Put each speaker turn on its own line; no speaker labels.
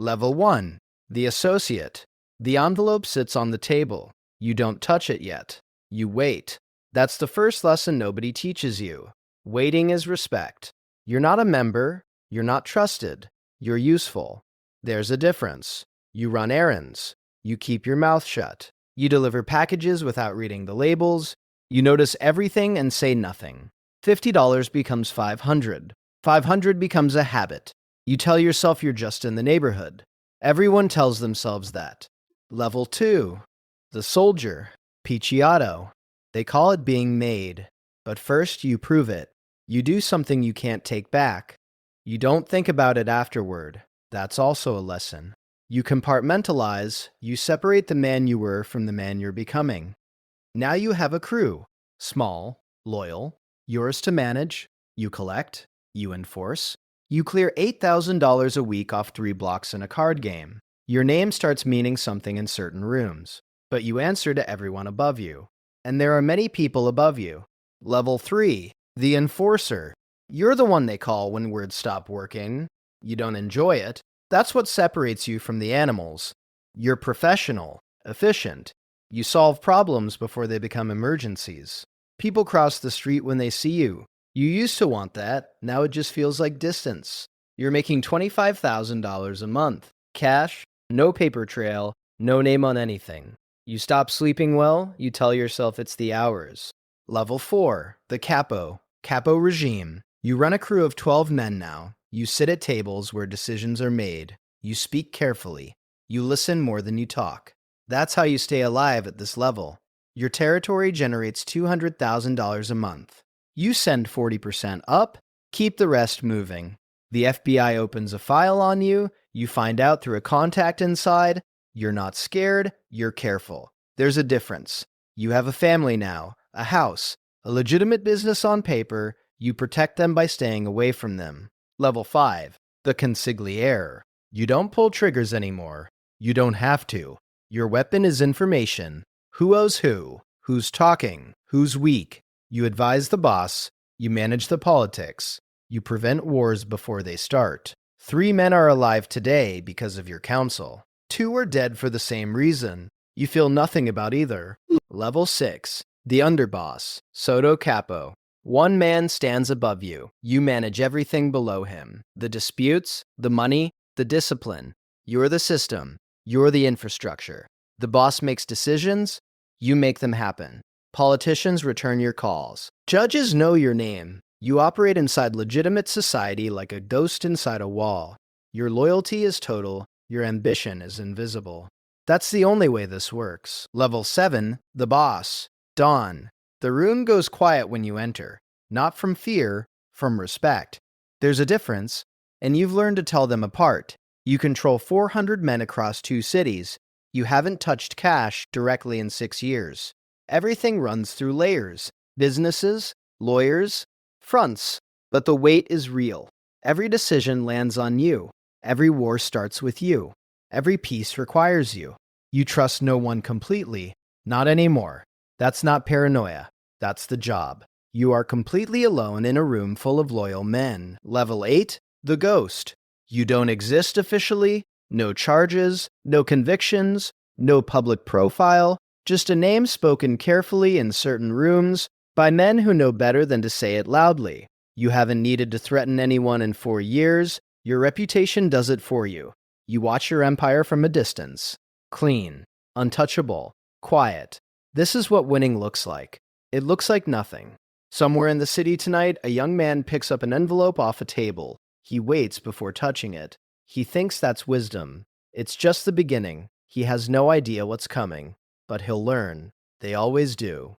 Level 1. The associate. The envelope sits on the table. You don't touch it yet. You wait. That's the first lesson nobody teaches you. Waiting is respect. You're not a member. You're not trusted. You're useful. There's a difference. You run errands. You keep your mouth shut. You deliver packages without reading the labels. You notice everything and say nothing. $50 becomes $500. $500 becomes a habit. You tell yourself you're just in the neighborhood. Everyone tells themselves that. Level 2. The soldier. Picciato. They call it being made. But first you prove it. You do something you can't take back. You don't think about it afterward. That's also a lesson. You compartmentalize. You separate the man you were from the man you're becoming. Now you have a crew. Small, loyal, yours to manage. You collect. You enforce. You clear $8,000 a week off 3 blocks in a card game. Your name starts meaning something in certain rooms, but you answer to everyone above you. And there are many people above you. Level 3. The enforcer. You're the one they call when words stop working. You don't enjoy it. That's what separates you from the animals. You're professional, efficient. You solve problems before they become emergencies. People cross the street when they see you. You used to want that, now it just feels like distance. You're making $25,000 a month. Cash, no paper trail, no name on anything. You stop sleeping well, you tell yourself it's the hours. Level 4. The capo. Capo regime. You run a crew of 12 men now. You sit at tables where decisions are made. You speak carefully. You listen more than you talk. That's how you stay alive at this level. Your territory generates $200,000 a month. You send 40% up, keep the rest moving. The FBI opens a file on you, you find out through a contact inside. You're not scared, you're careful. There's a difference. You have a family now, a house, a legitimate business on paper. You protect them by staying away from them. Level 5. The consigliere. You don't pull triggers anymore. You don't have to. Your weapon is information. Who owes who? Who's talking? Who's weak? You advise the boss. You manage the politics. You prevent wars before they start. 3 men are alive today because of your counsel. 2 are dead for the same reason. You feel nothing about either. Level 6. The underboss. Sotto capo. 1 man stands above you. You manage everything below him. The disputes, the money, the discipline. You're the system. You're the infrastructure. The boss makes decisions. You make them happen. Politicians return your calls. Judges know your name. You operate inside legitimate society like a ghost inside a wall. Your loyalty is total. Your ambition is invisible. That's the only way this works. Level 7. The boss. Dawn. The room goes quiet when you enter. Not from fear, from respect. There's a difference, and you've learned to tell them apart. You control 400 men across 2 cities. You haven't touched cash directly in 6 years. Everything runs through layers. Businesses, lawyers, fronts. But the weight is real. Every decision lands on you. Every war starts with you. Every peace requires you. You trust no one completely. Not anymore. That's not paranoia. That's the job. You are completely alone in a room full of loyal men. Level 8. The ghost. You don't exist officially. No charges. No convictions. No public profile. Just a name spoken carefully in certain rooms by men who know better than to say it loudly. You haven't needed to threaten anyone in 4 years. Your reputation does it for you. You watch your empire from a distance. Clean. Untouchable. Quiet. This is what winning looks like. It looks like nothing. Somewhere in the city tonight, a young man picks up an envelope off a table. He waits before touching it. He thinks that's wisdom. It's just the beginning. He has no idea what's coming. But he'll learn. They always do.